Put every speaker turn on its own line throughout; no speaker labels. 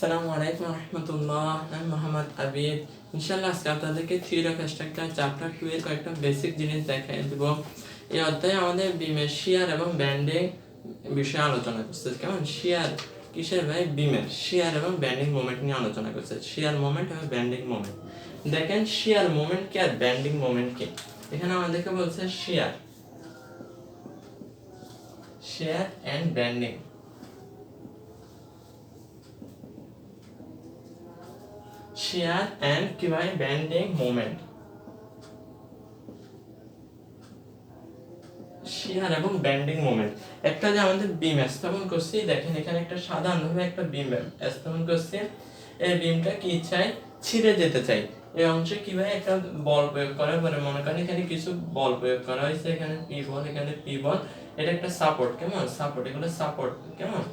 আসসালামু আলাইকুম রহমতুল্লাহ। আমি মোহাম্মদ আবিদ। ইনশাল্লাহ আজকে আপনাদেরকে থিওরি অফ স্ট্রাকচার চ্যাপ্টার 2 এর কয়েকটা বেসিক জিনিস দেখাই দেব। এই অধ্যায়ে আমাদের বিমের শিয়ার এবং ব্যান্ডিং বিষয়ে আলোচনা করছে। কেমন শিয়ার কিসের ভাই? বিমের শিয়ার এবং ব্যান্ডিং মোমেন্ট নিয়ে আলোচনা করছে। শিয়ার মোমেন্ট এবং ব্যান্ডিং মোমেন্ট। দেখেন শিয়ার মোমেন্ট কি আর ব্যান্ডিং মোমেন্ট কি। এখানে আমাদেরকে বলছে শিয়ার এন্ড ব্যান্ডিং। শিয়ার এন্ড কি ভাই? Banding moment. শিয়ার এবং ব্যান্ডিং মোমেন্ট। একটা যে আমাদের বিম স্থাপন করছি, দেখেন এখানে একটা সাধারণভাবে একটা বিম স্থাপন করছি। এই বিমটা কি চাই? ছিঁড়ে যেতে চাই। এই অংশে কি ভাই? একটা বল প্রয়োগ করার পরে মনে করেন এখানে কিছু বল প্রয়োগ করা হয়েছে, এখানে পি বল, এখানে পি বল, এটা একটা সাপোর্ট। কেমন সাপোর্ট? এগুলো সাপোর্ট। কেমন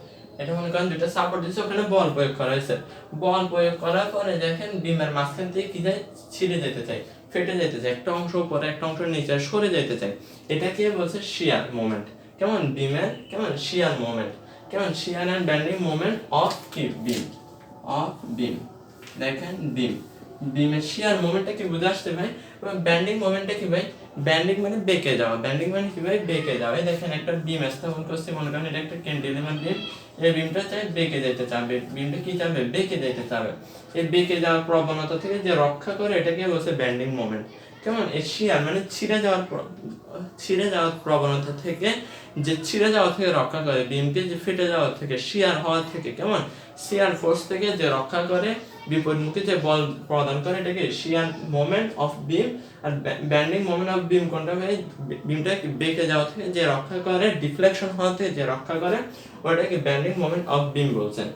এটা মনে করেন দুটো সাপোর্ট দিচ্ছে, ওখানে বল প্রয়োগ করা হয়েছে। বল প্রয়োগ করার পরে দেখেন বিমের মাঝখান থেকে কি যায়? ছিঁড়ে যেতে চাই, ফেটে যেতে চাই, একটা অংশ উপরে একটা অংশ নিচে সরে যেতে চাই। এটাকে বলছে শিয়ার মোমেন্ট। কেমন বিমের কেমন শিয়ার মোমেন্ট। কেমন শিয়ার এন্ড ব্যান্ডিং মোমেন্ট অফ কি বিম, অফ বিম। দেখেন বিম, বিমের শিয়ার মোমেন্টটা কি বুঝে আসছে ভাই? এবং ব্যান্ডিং মোমেন্টটা কি ভাই? ব্যান্ডিং মানে বেঁকে যাওয়া। ব্যান্ডিং মানে কি ভাই? বেঁকে যাওয়া। এই দেখেন একটা বিম স্থাপন করছি, মনে করেন এটা একটা ক্যান্টিলিভার বিম। এই বিমটা চাই বেঁকে যেতে চাবে, বিমটা কি চাবে? বেঁকে যেতে চাবে। এই বেঁকে যাওয়ার প্রবণতা থেকে যে রক্ষা করে এটাকে বলছে ব্যান্ডিং মোমেন্ট। কেমন এই শিয়ার মানে ছিঁড়ে যাওয়ার প্রবণতা থেকে, যে ছিঁড়ে যাওয়া থেকে রক্ষা করে, বিমকে যে ফেটে যাওয়া থেকে, শিয়ার হওয়া থেকে, কেমন শিয়ার ফোর্স থেকে যে রক্ষা করে, বিপরীতমুখী যে বল প্রদান করে, এটাকে শিয়ার মোমেন্ট অফ বিম। আর ব্যান্ডিং মোমেন্ট অফ বিম কোনটা ভাই? বিমটা বেঁকে যাওয়া থেকে যে রক্ষা করে, ডিফ্লেকশন হওয়া থেকে যে রক্ষা করে, ওটাকে ব্যান্ডিং মোমেন্ট অফ বিম বলছেন।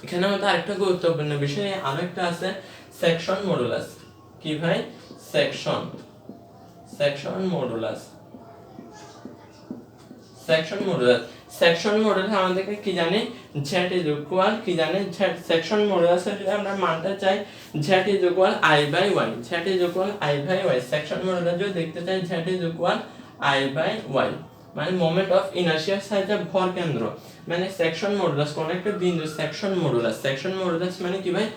এখানে আমাদের আরেকটা গুরুত্বপূর্ণ বিষয় আরেকটা আছে, সেকশন মডুলাস। কি ভাই? Section modulus. সেকশন মডুলাস আমাদেরকে কি জানি? z is equal কি জানি? z সেকশন মডুলাসের যদি আমরা মানটা চাই, z is equal i by y, z is equal i by y। Section modulus যদি দেখতে চাই, z is equal i by y, মানে মোমেন্ট অফ ইনার্শিয়ার সাথে ভর কেন্দ্র, মানে সেকশন মডুলাস কোন একটা বিন্দু সেকশন মডুলাস মানে কি ভাই?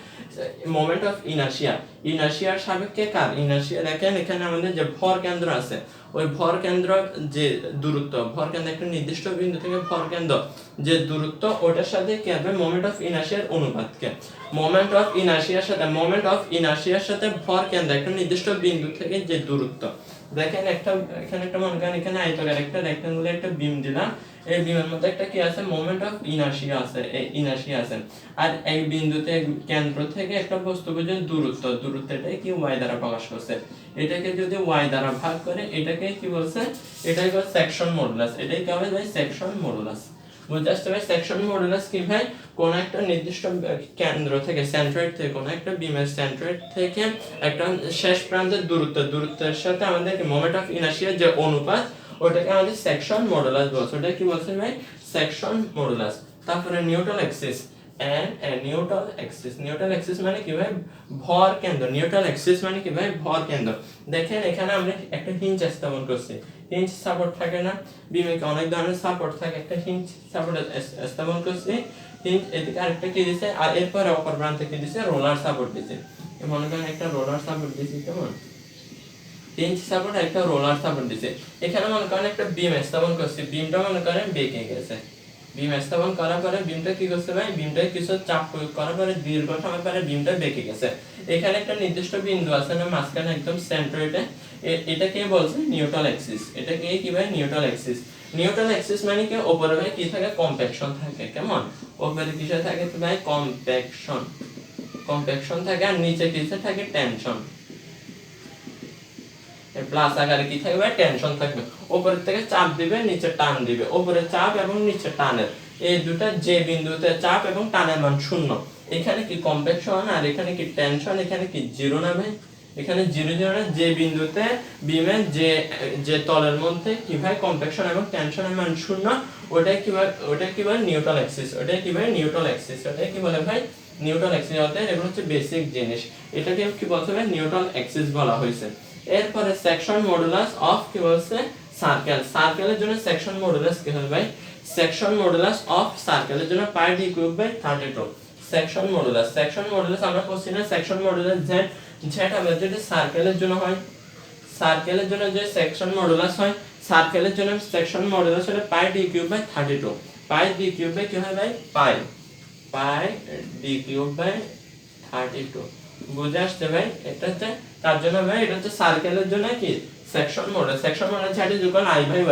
মোমেন্ট অফ ইনার্শিয়ার সাপেক্ষে কার ইনার্শিয়া। দেখেন এখানে আমাদের যে ভর কেন্দ্র আছে, ওই ভর কেন্দ্র যে দূরত্ব, ভর কেন্দ্র একটা নির্দিষ্ট বিন্দু থেকে ভর কেন্দ্র যে দূরত্ব, ওটার সাথে কি হবে? মোমেন্ট অফ ইনার্শিয়ার অনুপাতকে মোমেন্ট অফ ইনার্শিয়ার সাথে ভর কেন্দ্র একটা নির্দিষ্ট বিন্দু থেকে যে দূরত্ব। দেখেন এখানে একটা মনে করেন এখানে আয়তাকার একটা রেক্ট্যাঙ্গুলার একটা বিম দিলাম। এই বিমের মধ্যে একটা কি আছে? মোমেন্ট অফ ইনার্শিয়া আছে। আর এই বিন্দুতে কেন্দ্র থেকে একটা বস্তু পর্যন্ত দূরত্বটাই কি y দ্বারা প্রকাশ করছে। এটাকে যদি y দ্বারা ভাগ করে, এটাকে কি বলছে? এটাই হলো সেকশন মডুলাস। এটাই কি হবে ভাই? Section modulus. বুঝতে আসতে ভাই? সেকশন মডুলাস কি ভাই? কোন একটা নির্দিষ্ট কেন্দ্র থেকে, সেন্ট্রয়েড থেকে, কোন একটা বিমের সেন্ট্রয়েড থেকে একটা শেষ প্রান্তের দূরত্বের সাথে আমাদের মোমেন্ট অফ ইনার্শিয়ার যে অনুপাত, ওটাকে আমাদের সেকশন মডুলাস বলছে। ওটা কি বলছে ভাই? Section modulus. তারপরে নিউট্রাল অ্যাক্সিস নিউট্রাল অ্যাক্সিস মানে কি ভাই? ভর কেন্দ্র। নিউট্রাল অ্যাক্সিস মানে কি ভাই? ভর কেন্দ্র। দেখেন এখানে আমরা একটা হিঞ্জ স্থাপন করছি। হিঞ্জ সাপোর্ট থাকে না বিমে? অনেক ধরনের সাপোর্ট থাকে। একটা হিঞ্জ সাপোর্ট স্থাপন করছি। হিঞ্জ এদিকে আরেকটা কি দিছে, আর এরপরে অপর প্রান্তে কি দিছে? রোলার সাপোর্ট দিছে। মনে করেন একটা রোলার সাপোর্ট দিছি। কেমন হিঞ্জ সাপোর্ট, একটা রোলার সাপোর্ট দিছে। এখানে মনে করেন একটা বিম স্থাপন করছি, বিমটা মনে করেন বেঁকে গেছে। বিম স্থাপন করার পরে বিমটা কি করছে ভাই? বিমটা কিছু চাপ প্রয়োগ করার পরে দীর্ঘ সময় পরে বিমটা বেঁকে গেছে। এখানে একটা নির্দিষ্ট বিন্দু আছে না মাঝখানে একদম সেন্ট্রয়েডে, এটাকে বলছে নিউট্রাল অ্যাক্সিস। এটাকে কি ভাই? নিউট্রাল অ্যাক্সিস মানে কি? উপরে ভাই কি থাকে? কম্প্যাকশন থাকে। কেমন উপরে কিসে থাকে ভাই? কম্প্যাকশন থাকে, আর নিচে কিসে থাকে? টেনশন। প্লাস আকারে কি থাকবে? টেনশন থাকবে। উপর থেকে চাপ দিবে, নিচে টান দিবে। উপরে চাপ এবং নিচে টানের, এই দুটো যে বিন্দুতে চাপ এবং টানের মান শূন্য, এখানে কি কম্প্যাকশন আর এখানে কি টেনশন। এখানে কি জিরো না ভাই? এখানে জিরো না। যে বিন্দুতে বিমের যে তলের মধ্যে কি ভাই? কম্প্যাকশন এবং টেনশনের মান শূন্য, ওটাই কি ভাই? Neutral Axis. ওটাই কি ভাই? Neutral Axis. ওটাই কি বলে ভাই? Neutral Axis. অর্থাৎ এগুলো হচ্ছে বেসিক জিনিস। এটাকে কি বলতে হবে? নিউট্রাল অ্যাক্সিস বলা হয়েছে। এরপরে সেকশন মডুলাস অফ কি বলছে? সার্কেলের জন্য সেকশন মডুলাস কি হবে ভাই? সেকশন মডুলাস অফ সার্কেলের জন্য pi d cube by 32। Section modulus আমরা বলছি না সেকশন মডুলাস জেড আমরা যদি সার্কেলের জন্য হয়, সার্কেলের জন্য যে সেকশন মডুলাস হয়, সার্কেলের জন্য সেকশন মডুলাস হলো pi d cube by 32। Pi d cube by কি হয় ভাই পাই ডি কিউব বাই 32। বুঝে আসছে ভাই? এটা হচ্ছে তার জন্য ভাই, এটা হচ্ছে সার্কেলের জন্য কি সেকশন মডুলাস ঝাড়ি যুগল আই বাই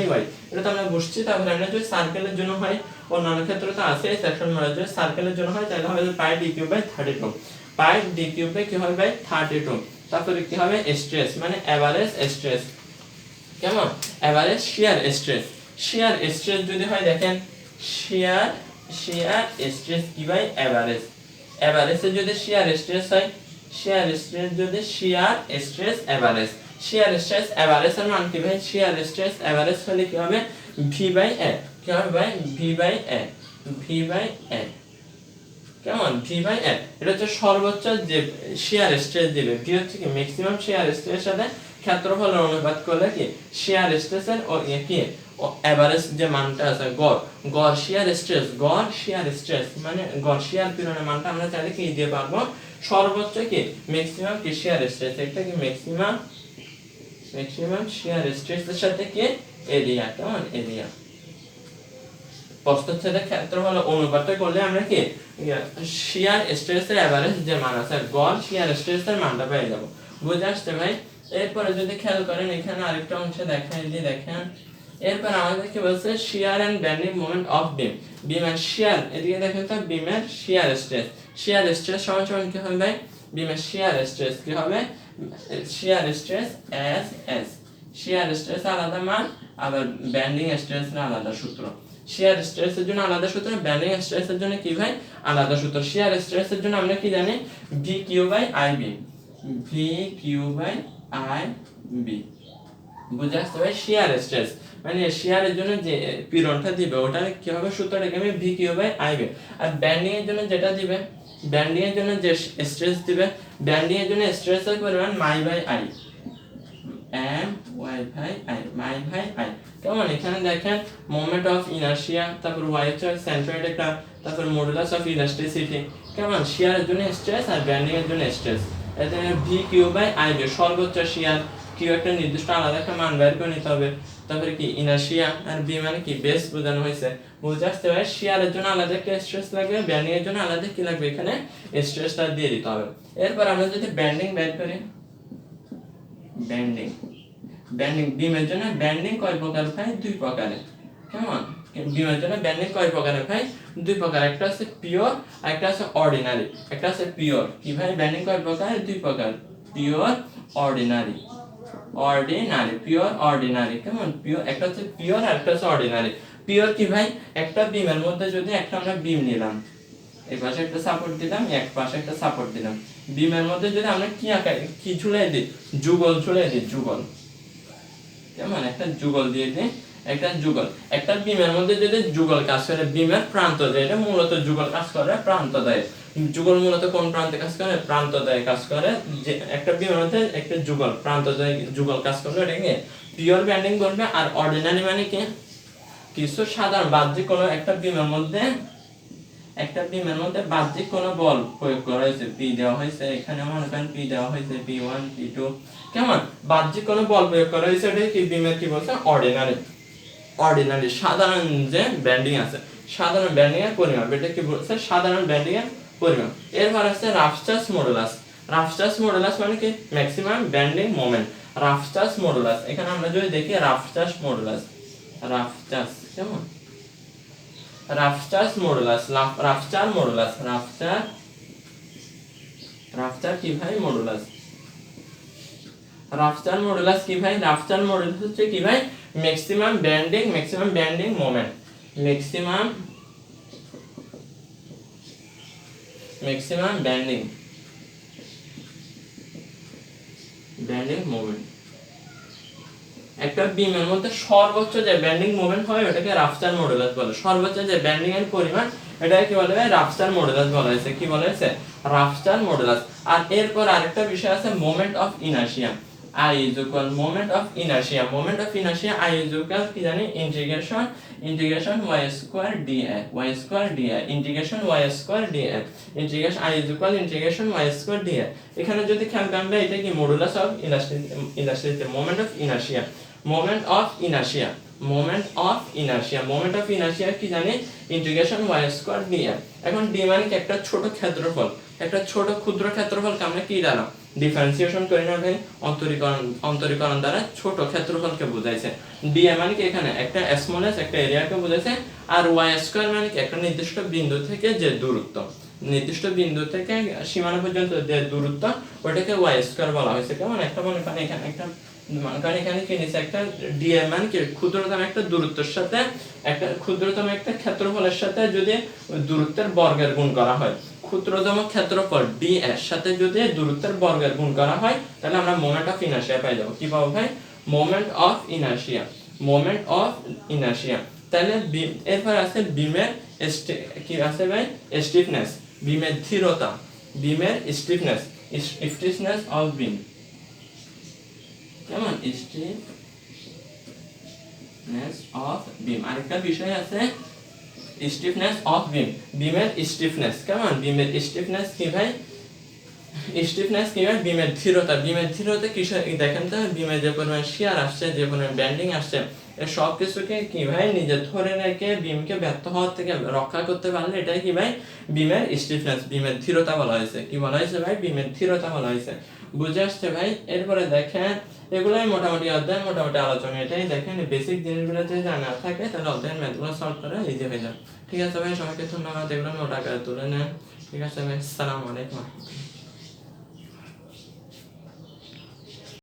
ওয়াই এটা তো আমরা বুঝছি। তারপরে আমরা যদি সার্কেলের জন্য হয়, অন্যান্য ক্ষেত্রে তো আছে সেকশন মডুলাস, যদি সার্কেলের জন্য হয় তাহলে হবে pi d cube by 32। Pi d cube by কি হবে ভাই 32। তারপরে কি হবে স্ট্রেস মানে এভারেজ স্ট্রেস, কেমন এভারেজ শিয়ার স্ট্রেস যদি হয় দেখেন শিয়ার স্ট্রেস কি ভাই এভারেজে যদি শিয়ার স্ট্রেস হয়, শিয়ার স্ট্রেস যদি শিয়ার স্ট্রেস এভারেজের মান কি ভাই শিয়ার স্ট্রেস এভারেজ হলে কি হবে ভি বাই এ, কি হবে ভাই ভি বাই এ কেমন ভি বাই এ। এটা হচ্ছে সর্বোচ্চ যে শিয়ার স্ট্রেস দিবে, ভি হচ্ছে কি ম্যাক্সিমাম শিয়ার স্ট্রেস সাথে ক্ষেত্রফলের অনুপাত করলে কি শিয়ার স্ট্রেসের ও কি এভারেজ যে মানটা আছে গড় শিয়ার স্ট্রেস মানে গড় শিয়ার পীড়নের মানটা আমরা চাইলে কি দিয়ে পারবো সর্বোচ্চ কি ম্যাক্সিমাম কি শিয়ার স্ট্রেস, এটা কি ম্যাক্সিমাম শিয়ার স্ট্রেসের সাথে কি এরিয়া, কেমন এরিয়া প্রস্থচ্ছেদের ক্ষেত্রফল অনুপাত করলে আমরা কি শিয়ার স্ট্রেসের এভারেজ যে মান আছে গড় শিয়ার স্ট্রেসের মানটা পেয়ে যাব। বুঝে আসছে ভাই? এরপরে যদি খেয়াল করেন এখানে আরেকটা অংশে দেখাই দিয়ে দেখেন, এরপর আমাদের কি বলছে শিয়ার এন্ড বেন্ডিং মোমেন্ট অফ বিমের শিয়ার, এদিকে দেখেন তো বিমের শিয়ার স্ট্রেস সমান কি হবে ভাই বিমের শিয়ার স্ট্রেস কি হবে শিয়ার স্ট্রেস আলাদা মান, আবার বেন্ডিং স্ট্রেসের আলাদা সূত্র। শিয়ার স্ট্রেসের জন্য আলাদা সূত্র, বেন্ডিং স্ট্রেসের জন্য কি ভাই আলাদা সূত্র। শিয়ার স্ট্রেসের জন্য আমরা কি জানি V Q by I B. বুঝে আসতে ভাই শিয়ার স্ট্রেস মানে শিয়ারের জন্য যে পীড়নটা দিবে ওটা কি হবে সূত্রটা কি হবে V Q by I B. আর বেন্ডিং এর জন্য যেটা দিবে, বেন্ডিং এর জন্য যে স্ট্রেস দিবে, বেন্ডিং এর জন্য স্ট্রেসের পরিমাণ মাই বাই আই কেমন। এখানে দেখেন মোমেন্ট অফ ইনার্শিয়া, তারপর ওয়াই হচ্ছে সেন্ট্রয়েড একটা, তারপর মডুলাস অফ ইলাস্টিসিটি, কেমন শিয়ারের জন্য স্ট্রেস আর বেন্ডিং এর জন্য স্ট্রেস। এতে V Q by I B সর্বোচ্চ শিয়ার, কিউ একটা নির্দিষ্ট আলাদা একটা মান বের করে নিতে হবে। তারপরে কি ইনার্শিয়া আর বি মানে কি বেস বোঝানো হয়েছে। বুঝে আসতে পারে শিয়ারের জন্য আলাদা একটা স্ট্রেস লাগবে, বেন্ডিং এর জন্য আলাদা কি লাগবে এখানে স্ট্রেসটা দিয়ে দিতে হবে। এরপর আমরা যদি বেন্ডিং বের করি, বেন্ডিং বিমের জন্য বেন্ডিং কয় প্রকার ভাই দুই প্রকারের, কেমন বিমের জন্য বেন্ডিং কয় প্রকারের ভাই দুই প্রকার, একটা আছে পিওর আর একটা আছে অর্ডিনারি। একটা আছে পিওর কি ভাই বেন্ডিং কয় প্রকার দুই প্রকার, পিওর অর্ডিনারি পিওর অর্ডিনারি কেমন পিওর একটা হচ্ছে পিওর আর একটা হচ্ছে অর্ডিনারি। পিওর কি ভাই একটা বিমের মধ্যে যদি একটা আমরা বিম নিলাম, এই পাশে একটা সাপোর্ট দিলাম এক পাশে একটা সাপোর্ট দিলাম, বিমের মধ্যে যদি আমরা কি ঝুলাই দিই যুগল ঝুলাই দিই, যুগল কেমন একটা যুগল দিয়ে দিই, একটা বিমের মধ্যে যদি যুগল কাজ করে বিমের প্রান্ত দেয়, এটা মূলত যুগল কাজ করে প্রান্ত দেয়। যুগল মূলত কোন প্রান্তে কাজ করে প্রান্ত দেয় কাজ করে, যে একটা বিমের মধ্যে একটা যুগল প্রান্ত দেয় যুগল কাজ করবে এটাকে পিওর বেন্ডিং বলবে। আর অর্ডিনারি মানে কি কিছু সাধারণ বাহ্যিক কোনো একটা বিমের মধ্যে বাহ্যিক কোনো বল প্রয়োগ করা হয়েছে, পি দেওয়া হয়েছে এখানে মনে করেন পি দেওয়া হয়েছে P1 P2 কেমন বাহ্যিক কোনো বল প্রয়োগ করা হয়েছে, এটা কি বিমের কি বলছে অর্ডিনারি সাধারণ যে ব্যান্ডিং আছে, সাধারণ ব্যান্ডিং এর পরিমাপ, এটা কি বলছে সাধারণ ব্যান্ডিং এর পরিমাপ। এরপর আছে রাফচার্জ মডুলাস মানে কি ম্যাক্সিমাম ব্যান্ডিং মোমেন্ট, রাফচার্জ মডুলাস। এখানে আমরা যদি দেখি রাফচার্জ কেমন রাফচার কি ভাই মডুলাস, রাফচার মডুলাস হচ্ছে কি ভাই maximum bending moment, maximum bending moment. একটা বিমের মধ্যে সর্বোচ্চ যে ব্যান্ডিং মোমেন্ট হয় ওটাকে রাফচার মডুলাস বলে, সর্বোচ্চ যে ব্যান্ডিং এর পরিমাণ এটাকে কি বলা হয় রাফচার মডুলাস বলা হয়েছে, কি বলা হয়েছে রাফচার মডুলাস। আর এরপর আরেকটা বিষয় আছে moment of inertia, I is equal moment of inertia I is equal কি জানি integration y square dA integration y square dA integration I is equal integration y square dA এখানে যদি খেয়াল করেন এটা কি modulus of elasticity moment of inertia কি জানি ইন্টিগ্রেশন y স্কয়ার dA এখন d মানে কি একটা ছোট ক্ষেত্রফল একটা ছোট ক্ষুদ্র ক্ষেত্রফলকে আমরা কি দ্বারা ডিফারেন্সিয়েশন করি না ভাই অন্তরীকরণ দ্বারা ছোট ক্ষেত্রফলকে বোঝাইছে dA মানে কি এখানে একটা স্মলেস্ট একটা এরিয়াকে বোঝাইছে আর y স্কয়ার মানে কি একটা নির্দিষ্ট বিন্দু থেকে যে দূরত্ব নির্দিষ্ট বিন্দু থেকে সীমানা পর্যন্ত যে দূরত্ব ওটাকে y স্কয়ার বলা হয়েছে কেমন একটা মনে করেন এখানে একটা কারণ এখানে কি নিচে একটা dA মানে কি ক্ষুদ্রতম একটা দূরত্বের সাথে একটা ক্ষুদ্রতম একটা ক্ষেত্রফলের সাথে যদি দূরত্বের বর্গের গুণ করা হয় ক্ষুদ্রতম ক্ষেত্রফল d এর সাথে যদি দূরত্বের বর্গের গুণ করা হয় তাহলে আমরা মোমেন্ট অফ ইনারশিয়া পাই যাব কি পাবো ভাই মোমেন্ট অফ ইনারশিয়া তাহলে এরপর আছে বিমের কি আছে ভাই স্টিফনেস বিমের দৃঢ়তা বিমের স্টিফনেস অফ বিম কেমন স্টিফনেস অফ বিম আরেকটা বিষয় আছে স্টিফনেস অফ বিম বিমের স্টিফনেস কেমন বিমের স্টিফনেস কি ভাই বিমের দৃঢ়তা কিসে দেখেন তো বিমের যে পরিমাণ শিয়ার আসছে যে পরিমাণ ব্যান্ডিং আসছে এই সব কিছুকে কি ভাই নিজে ধরে রেখে বিমকে ব্যর্থ হওয়ার থেকে রক্ষা করতে পারলে এটাই কি ভাই বিমের স্টিফনেস বিমের দৃঢ়তা বলা হয়েছে কি বলা হয়েছে ভাই বিমের দৃঢ়তা বলা হয়েছে বুঝে আসছে ভাই এরপরে দেখেন এগুলাই মোটামুটি অধ্যায় মোটামুটি আলোচনা এটাই দেখেন বেসিক জিনিসগুলো যদি জানা থাকে তাহলে অধ্যায়ের ম্যাথগুলো সলভ করা ইজি হয়ে যাবে ঠিক আছে ভাই সবাইকে ধন্যবাদ এগুলো নোট আকারে তুলে নেন ঠিক আছে ভাই আসসালামু আলাইকুম